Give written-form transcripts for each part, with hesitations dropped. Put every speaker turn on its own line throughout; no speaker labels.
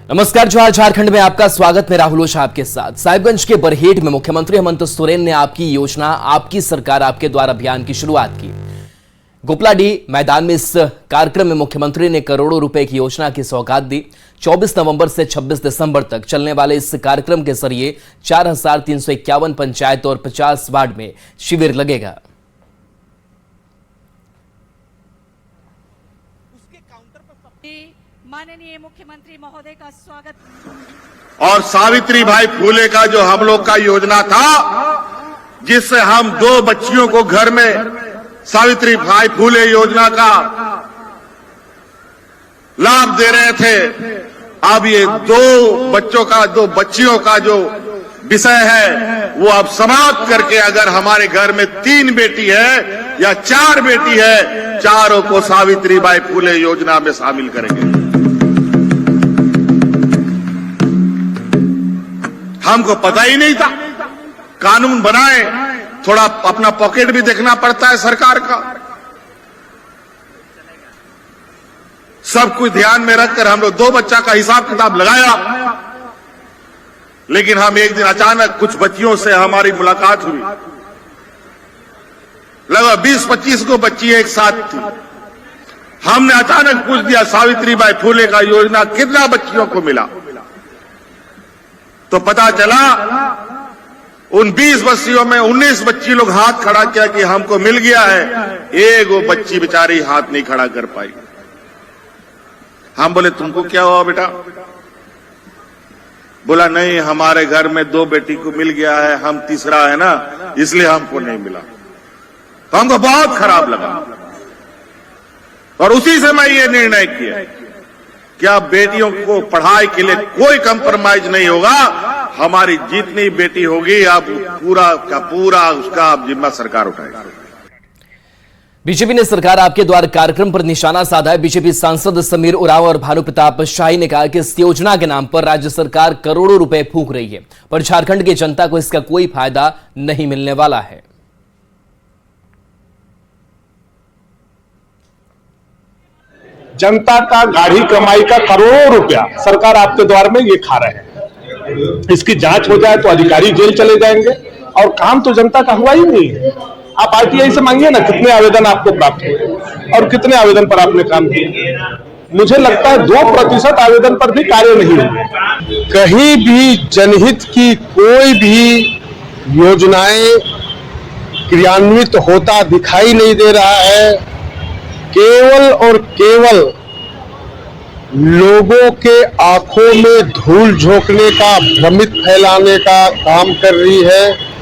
नमस्कार, जोहार झारखंड में आपका स्वागत। मैं राहुल ओझा आपके साथ। साहिबगंज के बरहेट में मुख्यमंत्री हेमंत सोरेन ने आपकी योजना आपकी सरकार आपके द्वार अभियान की शुरुआत की। गोपलाडीह मैदान में इस कार्यक्रम में मुख्यमंत्री ने करोड़ों रुपए की योजना की सौगात दी। 24 नवंबर से 26 दिसंबर तक चलने वाले इस कार्यक्रम के जरिए 4351 पंचायत और 50 वार्ड में शिविर लगेगा।
माननीय मुख्यमंत्री महोदय का स्वागत।
और सावित्री भाई फूले का जो हम लोग का योजना था, जिससे हम 2 बच्चियों को घर में सावित्री भाई फूले योजना का लाभ दे रहे थे, अब ये 2 बच्चियों का जो विषय है वो अब समाप्त करके अगर हमारे घर में 3 बेटी है या 4 बेटी है, चारों को सावित्री बाई फूले योजना में शामिल करेंगे। हमको पता ही नहीं था, कानून बनाए, थोड़ा अपना पॉकेट भी देखना पड़ता है सरकार का। सब कुछ ध्यान में रखकर हम लोग 2 बच्चा का हिसाब किताब लगाया, लेकिन हम एक दिन अचानक कुछ बच्चियों से हमारी मुलाकात हुई। लगभग 20-25 को बच्ची एक साथ थी। हमने अचानक पूछ दिया, सावित्री बाई फूले का योजना कितना बच्चियों को मिला? तो पता चला उन 20 बच्चियों में 19 बच्ची लोग हाथ खड़ा किया कि हमको मिल गया है। एक वो बच्ची बेचारी हाथ नहीं खड़ा कर पाई। हम बोले, तुमको क्या हुआ बेटा? बोला, नहीं, हमारे घर में 2 बेटी को मिल गया है, हम तीसरा है ना, इसलिए हमको नहीं मिला। तो हमको बहुत खराब लगा और उसी से मैं ये निर्णय किया कि अब बेटियों को पढ़ाई के लिए कोई कंप्रोमाइज नहीं होगा। हमारी जितनी बेटी होगी अब पूरा का पूरा उसका अब जिम्मा सरकार उठाएगी।
बीजेपी ने सरकार आपके द्वार कार्यक्रम पर निशाना साधा है। बीजेपी सांसद समीर उरांव और भानु प्रताप शाही ने कहा कि इस योजना के नाम पर राज्य सरकार करोड़ों रुपए फूंक रही है, पर झारखंड की जनता को इसका कोई फायदा नहीं मिलने वाला है।
जनता का गाढ़ी कमाई का करोड़ों रुपया सरकार आपके द्वार में ये खा रहे हैं। इसकी जांच हो जाए तो अधिकारी जेल चले जाएंगे और काम तो जनता का हुआ ही नहीं है। आप आरटीआई से मांगिए ना, कितने आवेदन आपको प्राप्त हुए और कितने आवेदन पर आपने काम किया। मुझे लगता है 2% आवेदन पर भी कार्य नहीं हुए। कहीं भी जनहित की कोई भी योजनाएं क्रियान्वित होता दिखाई नहीं दे रहा है। केवल और केवल लोगों के आंखों में धूल झोंकने का, भ्रमित फैलाने का काम कर रही है।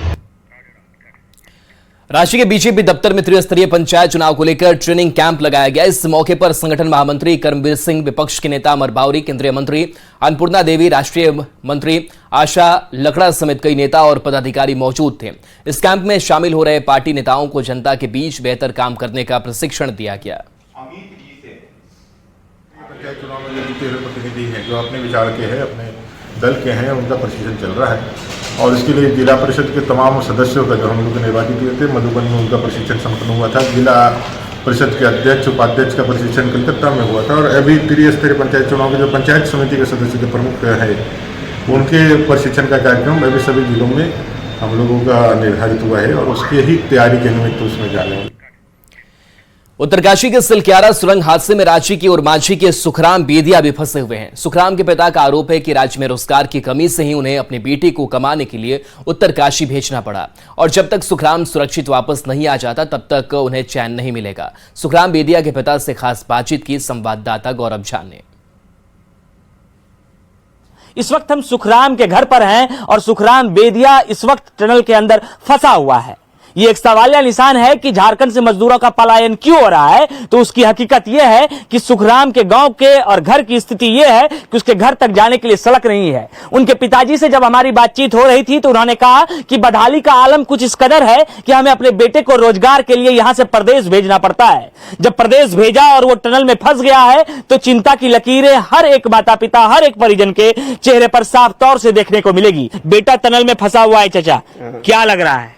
रांची के बीजेपी दफ्तर में त्रिस्तरीय पंचायत चुनाव को लेकर ट्रेनिंग कैंप लगाया गया। इस मौके पर संगठन महामंत्री कर्मवीर सिंह, विपक्ष के नेता अमर बावरी, केंद्रीय मंत्री अन्नपूर्णा देवी, राष्ट्रीय मंत्री आशा लकड़ा समेत कई नेता और पदाधिकारी मौजूद थे। इस कैंप में शामिल हो रहे पार्टी नेताओं को जनता के बीच बेहतर काम करने का प्रशिक्षण दिया गया।
पंचायत चुनाव में जो जीते हुए प्रतिनिधि हैं, जो अपने विचार के हैं, अपने दल के हैं, उनका प्रशिक्षण चल रहा है और इसके लिए जिला परिषद के तमाम सदस्यों का जो हम लोग निर्वाचित हुए थे, मधुबन में उनका प्रशिक्षण संपन्न हुआ था। जिला परिषद के अध्यक्ष, उपाध्यक्ष का प्रशिक्षण कलकत्ता में हुआ था और अभी त्रिस्तरीय पंचायत चुनाव के जो पंचायत समिति के सदस्य के प्रमुख है, उनके प्रशिक्षण का कार्यक्रम अभी सभी जिलों में हम लोगों का निर्धारित हुआ है और उसकी ही तैयारी के निमित्त उसमें जाने हैं।
उत्तरकाशी के सिलक्यारा सुरंग हादसे में रांची की उर्मांची के सुखराम बेदिया भी फंसे हुए हैं। सुखराम के पिता का आरोप है कि राज्य में रोजगार की कमी से ही उन्हें अपनी बेटी को कमाने के लिए उत्तरकाशी भेजना पड़ा और जब तक सुखराम सुरक्षित वापस नहीं आ जाता तब तक उन्हें चैन नहीं मिलेगा। सुखराम बेदिया के पिता से खास बातचीत की संवाददाता गौरव झा ने।
इस वक्त हम सुखराम के घर पर हैं और सुखराम बेदिया इस वक्त टनल के अंदर फंसा हुआ है। ये एक सवालिया निशान है कि झारखंड से मजदूरों का पलायन क्यों हो रहा है। तो उसकी हकीकत यह है कि सुखराम के गांव के और घर की स्थिति यह है कि उसके घर तक जाने के लिए सड़क नहीं है। उनके पिताजी से जब हमारी बातचीत हो रही थी तो उन्होंने कहा कि बदहाली का आलम कुछ इस कदर है कि हमें अपने बेटे को रोजगार के लिए यहां से प्रदेश भेजना पड़ता है। जब प्रदेश भेजा और वो टनल में फंस गया है तो चिंता की लकीरें हर एक माता पिता, हर एक परिजन के चेहरे पर साफ तौर से देखने को मिलेगी। बेटा टनल में फंसा हुआ है। चाचा, क्या लग रहा है?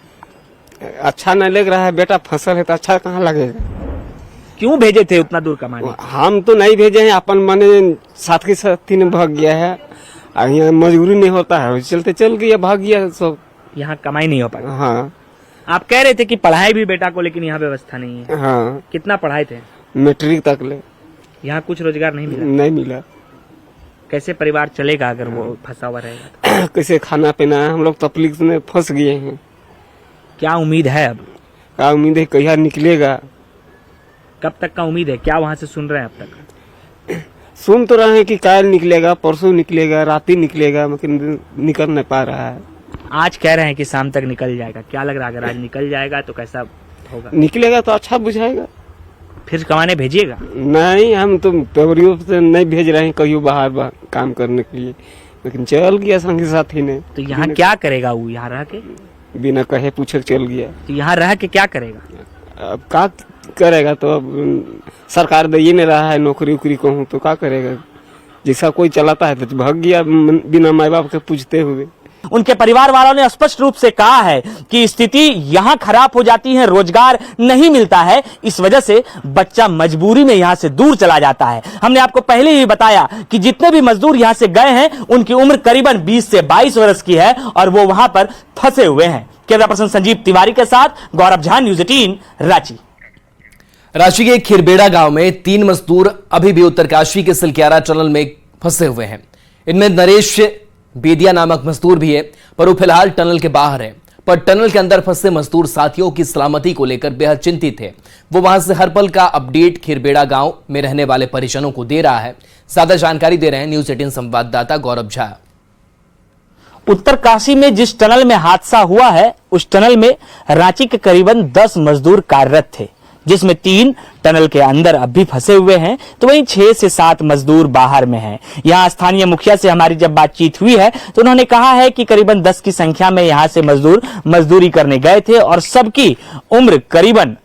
अच्छा नहीं लग रहा है। बेटा फसल है तो अच्छा कहाँ लगेगा।
क्यों भेजे थे उतना दूर कमाने?
हम तो नहीं भेजे हैं, अपन मने साथ के साथी ने भाग गया है। यहाँ मजबूरी नहीं होता है, चलते चल गया, भाग गया सब।
यहाँ कमाई नहीं हो पाई।
हाँ
आप कह रहे थे कि पढ़ाई भी बेटा को, लेकिन यहाँ व्यवस्था नहीं है।
हाँ,
कितना पढ़ाए थे?
मैट्रिक तक ले।
यहाँ कुछ रोजगार नहीं मिला?
नहीं मिला।
कैसे परिवार चलेगा अगर वो फंसा हुआ रहेगा?
कैसे खाना पीना है, हम लोग तकलीफ में फंस गए हैं।
क्या उम्मीद है अब?
क्या उम्मीद है, कहिया निकलेगा?
कब तक का उम्मीद है? क्या वहाँ से सुन रहे हैं अब तक?
सुन तो रहे हैं कि कल निकलेगा, परसों निकलेगा, रात ही निकलेगा, लेकिन निकल नहीं पा रहा है।
आज कह रहे हैं कि शाम तक निकल जाएगा। क्या लग रहा है अगर आज निकल जाएगा तो कैसा होगा?
निकलेगा तो अच्छा बुझाएगा।
फिर कमाने भेजिएगा?
नहीं, हम तो पेवरियों से नहीं भेज रहे हैं कहीं बाहर काम करने के लिए, लेकिन चल गया संगी साथी ने।
तो यहाँ क्या करेगा वो? यहाँ रह के
बिना कहे पूछे चल गया।
तो यहाँ रह के क्या करेगा?
अब क्या करेगा? तो अब सरकार दे ही नहीं रहा है नौकरी उकरी कहूँ तो क्या करेगा? जैसा कोई चलाता है तो भाग गया बिना माँ बाप के पूछते हुए।
उनके परिवार वालों ने स्पष्ट रूप से कहा है कि स्थिति यहां खराब हो जाती है, रोजगार नहीं मिलता है, इस वजह से बच्चा मजबूरी में यहां से दूर चला जाता है। हमने आपको पहले ही बताया कि जितने भी मजदूर यहां से गए हैं उनकी उम्र करीबन 20 से 22 वर्ष की है और वो वहां पर फंसे हुए हैं। कैमरा पर्सन संजीव तिवारी के साथ गौरव झा, न्यूज 18 रांची।
रांची के खिरबेड़ा गांव में 3 मजदूर अभी भी उत्तरकाशी के सिलक्यारा टनल में फंसे हुए हैं। इनमें नरेश बेदिया नामक मजदूर भी है, पर वो फिलहाल टनल के बाहर है। पर टनल के अंदर फंसे मजदूर साथियों की सलामती को लेकर बेहद चिंतित है। वो वहां से हर पल का अपडेट खिरबेड़ा गांव में रहने वाले परिजनों को दे रहा है। ज्यादा जानकारी दे रहे हैं न्यूज 18 संवाददाता गौरव झा।
उत्तरकाशी में जिस टनल में हादसा हुआ है उस टनल में रांची के करीबन 10 मजदूर कार्यरत थे, जिसमें 3 टनल के अंदर अब भी फंसे हुए हैं, तो वहीं 6 से 7 मजदूर बाहर में हैं। यहाँ स्थानीय मुखिया से हमारी जब बातचीत हुई है तो उन्होंने कहा है कि करीबन 10 की संख्या में यहाँ से मजदूर मजदूरी करने गए थे और सबकी उम्र करीबन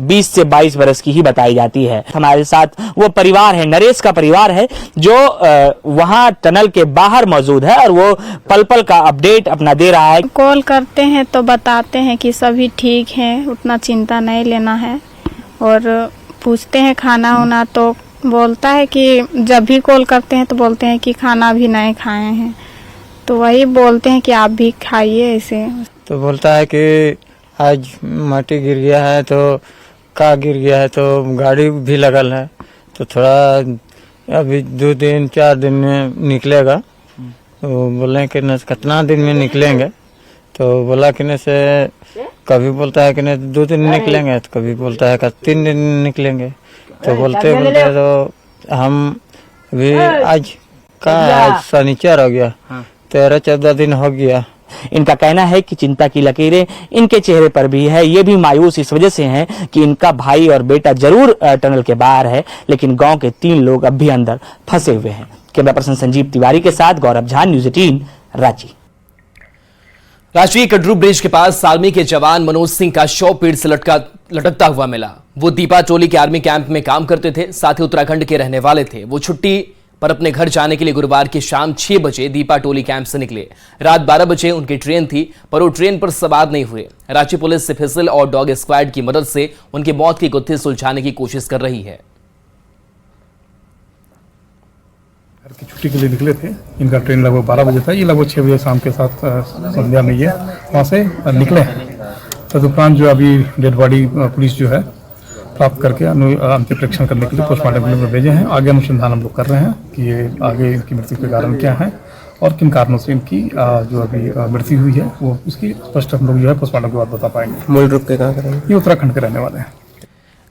20 से 22 वर्ष की ही बताई जाती है। हमारे साथ वो परिवार है, नरेश का परिवार है, जो वहाँ टनल के बाहर मौजूद है और वो पल पल का अपडेट अपना दे रहा है।
कॉल करते हैं तो बताते हैं कि सभी ठीक है, उतना चिंता नहीं लेना है, और पूछते हैं खाना होना तो बोलता है कि जब भी कॉल करते हैं तो बोलते हैं कि खाना भी नहीं खाए हैं, तो वही बोलते हैं कि आप भी खाइए ऐसे।
तो बोलता है कि आज माटी गिर गया है, तो का गिर गया है, तो गाड़ी भी लगल है, तो थोड़ा अभी 2 दिन 4 दिन में निकलेगा। तो बोले कि न कितना दिन में निकलेंगे, तो बोला कि न से कभी बोलता है कि नहीं 2 दिन निकलेंगे, तो कभी बोलता है कि 3 दिन निकलेंगे। तो बोलते बोलते तो हम भी आज शनिचर हो गया, 13-14 दिन हो गया।
इनका कहना है कि चिंता की लकीरें इनके चेहरे पर भी है। ये भी मायूस इस वजह से हैं कि इनका भाई और बेटा जरूर टनल के बाहर है, लेकिन गांव के 3 लोग अब भी अंदर फंसे हुए हैं। कैमरा पर्सन संजीव तिवारी के साथ गौरव झा, न्यूज 18 रांची।
रांची कटरू ब्रिज के पास आर्मी के जवान मनोज सिंह का शव पेड़ से लटकता हुआ मिला। वो दीपा टोली के आर्मी कैंप में काम करते थे, साथ ही उत्तराखंड के रहने वाले थे। वो छुट्टी पर अपने घर जाने के लिए गुरुवार की शाम 6 बजे दीपा टोली कैंप से निकले। रात 12 बजे उनकी ट्रेन थी, पर वो ट्रेन पर सवार नहीं हुए। रांची पुलिस से फिसल और डॉग स्क्वाड की मदद से उनकी मौत की गुत्थी सुलझाने की कोशिश कर रही है।
घर की छुट्टी के लिए निकले थे। इनका ट्रेन लगभग 12 बजे था, ये लगभग 6 बजे शाम के साथ संध्या में ये वहाँ से निकले हैं। तदुपरांत जो अभी डेड बॉडी पुलिस जो है प्राप्त करके अंतिम परीक्षण करने के लिए पोस्टमार्टम के लिए भेजे हैं। आगे अनुसंधान हम लोग कर रहे हैं कि ये आगे इनकी मृत्यु के कारण क्या है और किन कारणों से इनकी जो अभी मृत्यु हुई है वो उसकी स्पष्ट हम लोग जो है पोस्टमार्टम के बाद बता पाएंगे।
मूल रूप के कहाँ करेंगे?
ये उत्तराखंड के रहने वाले हैं।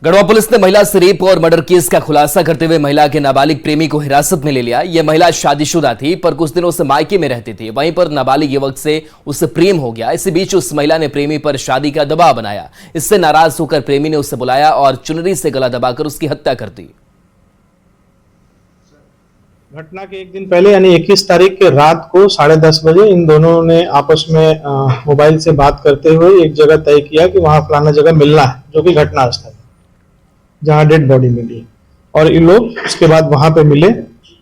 गढ़वा पुलिस ने महिला से रेप और मर्डर केस का खुलासा करते हुए महिला के नाबालिग प्रेमी को हिरासत में ले लिया। यह महिला शादीशुदा थी, पर कुछ दिनों से मायके में रहती थी। वहीं पर नाबालिग युवक से उससे प्रेम हो गया। इसी बीच उस महिला ने प्रेमी पर शादी का दबाव बनाया। इससे नाराज होकर प्रेमी ने उसे बुलाया और चुनरी से गला दबाकर उसकी हत्या कर दी।
घटना के एक दिन पहले यानी 21 तारीख के रात को 10:30 बजे इन दोनों ने आपस में मोबाइल से बात करते हुए एक जगह तय किया कि वहां फलाना जगह मिलना है, जो कि घटना स्थल जहां डेड बॉडी मिली। और इन लोग उसके बाद वहां पे मिले।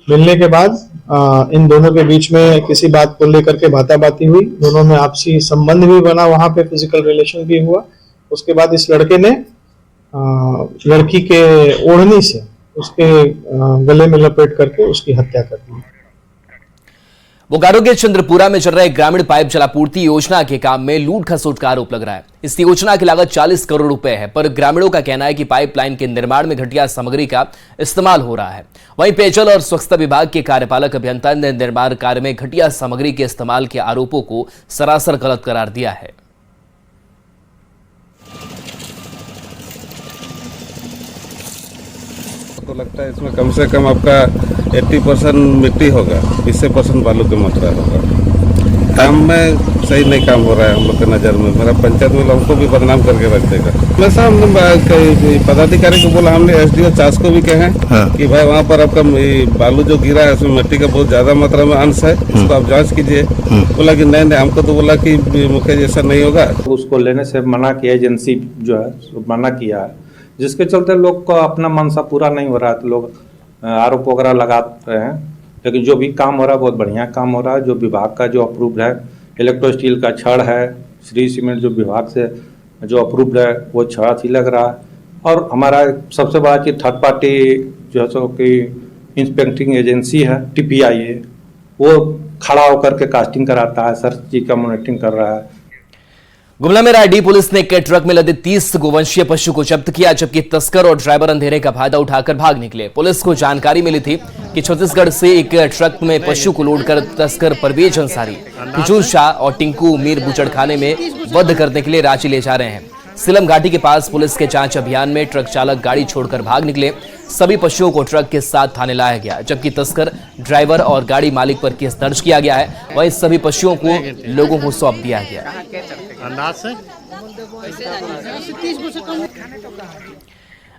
मिलने के बाद इन दोनों के बीच में किसी बात को लेकर के बाताबाती हुई। दोनों में आपसी संबंध भी बना, वहां पे फिजिकल रिलेशन भी हुआ। उसके बाद इस लड़के ने लड़की के ओढ़नी से उसके गले में लपेट करके उसकी हत्या कर दी।
बोकारो के चंद्रपुरा में चल रहे ग्रामीण पाइप जलापूर्ति योजना के काम में लूट खसोट का आरोप लग रहा है। इस योजना की लागत 40 करोड़ रुपए है, पर ग्रामीणों का कहना है कि पाइपलाइन के निर्माण में घटिया सामग्री का इस्तेमाल हो रहा है। वहीं पेयजल और स्वच्छता विभाग के कार्यपालक अभियंता ने निर्माण कार्य में घटिया सामग्री के इस्तेमाल के आरोपों को सरासर गलत करार दिया है।
तो लगता है इसमें कम से कम आपका 80% मिट्टी होगा, 20% बालू की मात्रा होगा। काम में सही नहीं काम हो रहा है हम लोग के नज़र में। मेरा पंचायत में हमको भी बदनाम करके रख देगा। हमेशा हमने पदाधिकारी को बोला, हमने SDO चास को भी कहे कि भाई वहाँ पर आपका बालू जो गिरा है उसमें मिट्टी का बहुत ज्यादा मात्रा में अंश है, इसको आप जाँच कीजिए। बोला कि नहीं, हमको तो बोला कि मुखिया जैसा नहीं होगा।
उसको लेने से मना किया, एजेंसी जो है मना किया है, जिसके चलते लोग का अपना मनसा पूरा नहीं हो रहा है, तो लोग आरोप वगैरह लगा रहे हैं। लेकिन जो भी काम हो रहा है बहुत बढ़िया काम हो रहा है। जो विभाग का जो अप्रूव्ड है, इलेक्ट्रो स्टील का छड़ है, श्री सीमेंट जो विभाग से जो अप्रूव्ड है वो छड़ ही लग रहा है। और हमारा सबसे बड़ा चीज थर्ड पार्टी जो है कि इंस्पेक्टिंग एजेंसी है TPIA, वो खड़ा होकर के कास्टिंग कराता है, सर चीज का मॉनिटरिंग कर रहा है।
गुमला में रायडी पुलिस ने एक ट्रक में लदे 30 गोवंशीय पशु को जब्त किया, जबकि तस्कर और ड्राइवर अंधेरे का फायदा उठाकर भाग निकले। पुलिस को जानकारी मिली थी कि छत्तीसगढ़ से एक ट्रक में पशु को लोडकर तस्कर परवेज अंसारी, फिजूल शाह और टिंकू मीर बुचड़खाने में वध करने के लिए रांची ले जा रहे हैं। सिलम घाटी के पास पुलिस के जांच अभियान में ट्रक चालक गाड़ी छोड़कर भाग निकले। सभी पशुओं को ट्रक के साथ थाने लाया गया, जबकि तस्कर, ड्राइवर और गाड़ी मालिक पर केस दर्ज किया गया है। वहीं सभी पशुओं को लोगों को सौंप दिया गया।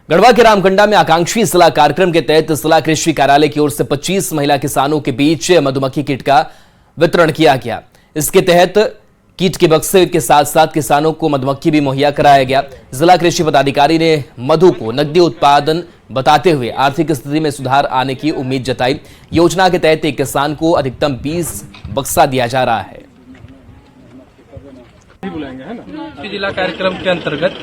गढ़वा के रामकंडा में आकांक्षी जिला कार्यक्रम के तहत जिला कृषि कार्यालय की ओर से 25 महिला किसानों के बीच मधुमक्खी किट का वितरण किया गया। इसके तहत किट के बक्से के साथ साथ किसानों को मधुमक्खी भी मुहैया कराया गया। जिला कृषि पदाधिकारी ने मधु को नकदी उत्पादन बताते हुए आर्थिक स्थिति में सुधार आने की उम्मीद जताई। योजना के तहत एक किसान को अधिकतम 20 बक्सा दिया जा रहा है।
जिला कार्यक्रम के अंतर्गत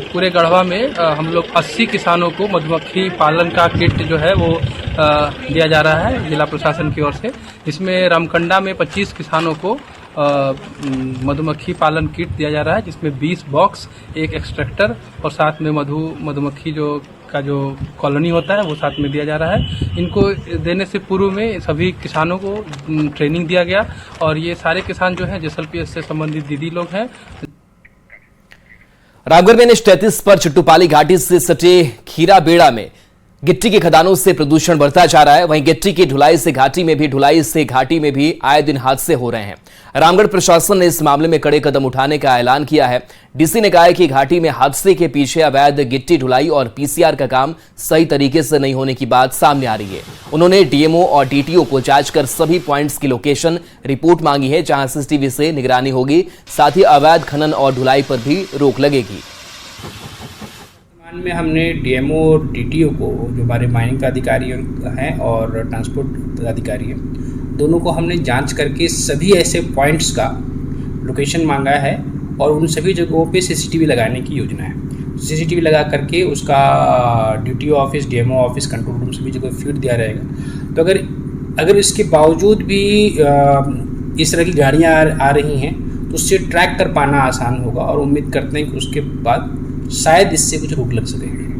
पूरे गढ़वा में हम लोग 80 किसानों को मधुमक्खी पालन का किट जो है वो दिया जा रहा है जिला प्रशासन की ओर से। इसमें रामकंडा में 25 किसानों को मधुमक्खी पालन किट दिया जा रहा है, जिसमें 20 बॉक्स, एक एक्सट्रैक्टर और साथ में मधुमक्खी जो कॉलोनी होता है वो साथ में दिया जा रहा है। इनको देने से पूर्व में सभी किसानों को ट्रेनिंग दिया गया और ये सारे किसान जो हैं जैसलपीएस से संबंधित दीदी लोग हैं।
रामगढ़ में NH-33 पर चिट्टूपाली घाटी से सटे खीरा बेड़ा में गिट्टी के खदानों से प्रदूषण बढ़ता जा रहा है। वहीं गिट्टी की ढुलाई से घाटी में भी आए दिन हादसे हो रहे हैं। रामगढ़ प्रशासन ने इस मामले में कड़े कदम उठाने का ऐलान किया है। डीसी ने कहा है कि घाटी में हादसे के पीछे अवैध गिट्टी ढुलाई और PCR का काम सही तरीके से नहीं होने की बात सामने आ रही है। उन्होंने DMO और DTO को जांच कर सभी पॉइंट्स की लोकेशन रिपोर्ट मांगी है, जहां CCTV से निगरानी होगी। साथ ही अवैध खनन और ढुलाई पर भी रोक लगेगी।
में हमने DMO और DTO को, जो हमारे माइनिंग का अधिकारी हैं और ट्रांसपोर्ट अधिकारी हैं, दोनों को हमने जांच करके सभी ऐसे पॉइंट्स का लोकेशन मांगा है और उन सभी जगहों पे CCTV लगाने की योजना है। CCTV लगा करके उसका DTO office, DMO office, control room सभी जगह फीड दिया रहेगा। तो अगर इसके बावजूद भी इस तरह की गाड़ियाँ आ रही हैं तो उससे ट्रैक कर पाना आसान होगा और उम्मीद करते हैं कि उसके बाद शायद इससे कुछ रोक लग सकेगी।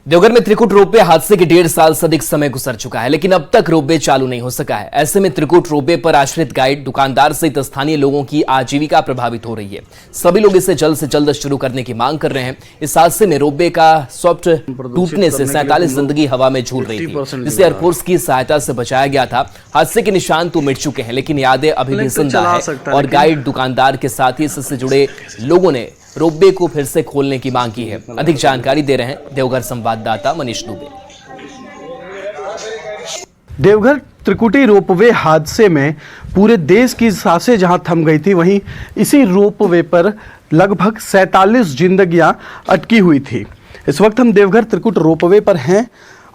देवघर में त्रिकुट रोपवे हादसे के 1.5 साल से अधिक समय गुजर चुका है, लेकिन अब तक रोपवे चालू नहीं हो सका है। ऐसे में त्रिकुट रोपवे पर आश्रित गाइड, दुकानदार सहित स्थानीय लोगों की आजीविका प्रभावित हो रही है। सभी लोग इसे जल्द से जल्द शुरू करने की मांग कर रहे हैं। इस हादसे में रोपवे का सॉफ्ट टूटने से 47 जिंदगी हवा में झूल रही थी, जिसे एयरफोर्स की सहायता से बचाया गया था। हादसे के निशान तो मिट चुके हैं, लेकिन यादें अभी भी जिंदा है और गाइड, दुकानदार के साथ ही इससे जुड़े लोगों ने रोपवे को फिर से खोलने की मांग की है। अधिक जानकारी दे रहे हैं देवघर संवाददाता मनीष दुबे।
देवघर त्रिकुटी रोपवे हादसे में पूरे देश की सांसें जहां थम गई थी, वहीं इसी रोपवे पर लगभग 47 जिंदगियां अटकी हुई थी। इस वक्त हम देवघर त्रिकुट रोपवे पर हैं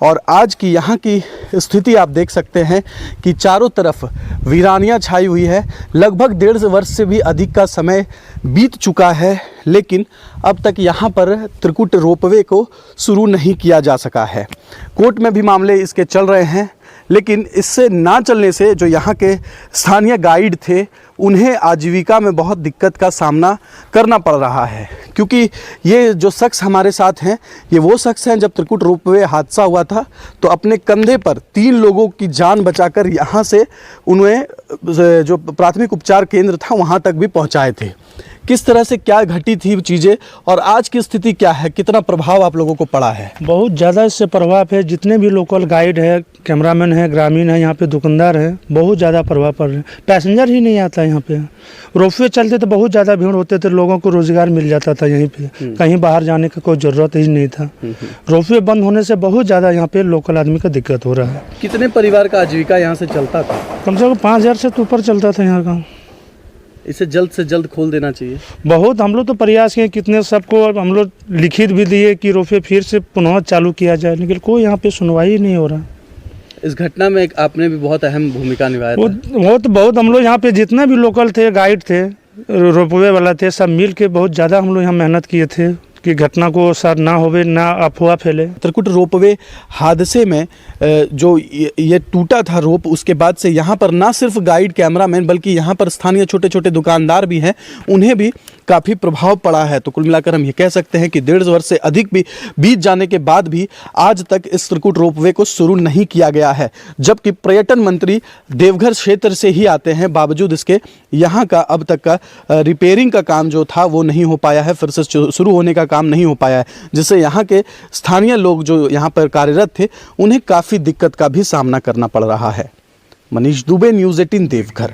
और आज की यहाँ की स्थिति आप देख सकते हैं कि चारों तरफ वीरानियाँ छाई हुई है। लगभग 1.5 वर्ष से भी अधिक का समय बीत चुका है, लेकिन अब तक यहाँ पर त्रिकुट रोपवे को शुरू नहीं किया जा सका है। कोर्ट में भी मामले इसके चल रहे हैं, लेकिन इससे ना चलने से जो यहाँ के स्थानीय गाइड थे उन्हें आजीविका में बहुत दिक्कत का सामना करना पड़ रहा है, क्योंकि ये जो शख्स हमारे साथ हैं ये वो शख्स हैं जब त्रिकुट रोपवे हादसा हुआ था तो अपने कंधे पर 3 लोगों की जान बचाकर यहाँ से उन्हें जो प्राथमिक उपचार केंद्र था वहाँ तक भी पहुँचाए थे। किस तरह से क्या घटी थी चीज़ें और आज की स्थिति क्या है, कितना प्रभाव आप लोगों को पड़ा है?
बहुत ज़्यादा इससे प्रभाव है। जितने भी लोकल गाइड है, कैमरामैन है, ग्रामीण है, यहाँ पे दुकानदार है, बहुत ज़्यादा प्रभाव पड़ रहा है। पैसेंजर ही नहीं आता यहाँ पे। रोपवे चलते तो बहुत ज़्यादा भीड़ होते थे, लोगों को रोजगार मिल जाता था यहीं पे, कहीं बाहर जाने का कोई ज़रूरत ही नहीं था। रोपवे बंद होने से बहुत ज़्यादा यहाँ पे लोकल आदमी का दिक्कत हो रहा है।
कितने परिवार का आजीविका यहाँ से चलता था?
कम से कम 5000 से तो ऊपर चलता था यहाँ का।
इसे जल्द से जल्द खोल देना चाहिए।
बहुत हम लोग तो प्रयास किए, कितने सबको हम लोग लिखित भी दिए कि रोपवे फिर से पुनः चालू किया जाए, लेकिन कोई यहाँ पे सुनवाई नहीं हो रहा।
इस घटना में आपने भी बहुत अहम भूमिका निभाया था।
वो तो बहुत हम लोग यहाँ पे जितने भी लोकल थे, गाइड थे, रोपवे वाला थे, सब मिल के बहुत ज़्यादा हम लोग यहाँ मेहनत किए थे कि घटना को सर ना होवे, ना अफवाह फैले।
त्रिकुट रोपवे हादसे में जो ये टूटा था रोप, उसके बाद से यहाँ पर ना सिर्फ गाइड कैमरामैन बल्कि यहाँ पर स्थानीय छोटे छोटे दुकानदार भी हैं, उन्हें भी काफ़ी प्रभाव पड़ा है। तो कुल मिलाकर हम ये कह सकते हैं कि 1.5 वर्ष से अधिक भी बीत जाने के बाद भी आज तक इस त्रिकुट रोपवे को शुरू नहीं किया गया है, जबकि पर्यटन मंत्री देवघर क्षेत्र से ही आते हैं। बावजूद इसके यहाँ का अब तक का रिपेयरिंग का काम जो था वो नहीं हो पाया है, फिर से शुरू होने का काम नहीं हो पाया है, जिससे यहाँ के स्थानीय लोग जो यहाँ पर कार्यरत थे उन्हें काफ़ी दिक्कत का भी सामना करना पड़ रहा है। मनीष दुबे, न्यूज़ 18 देवघर।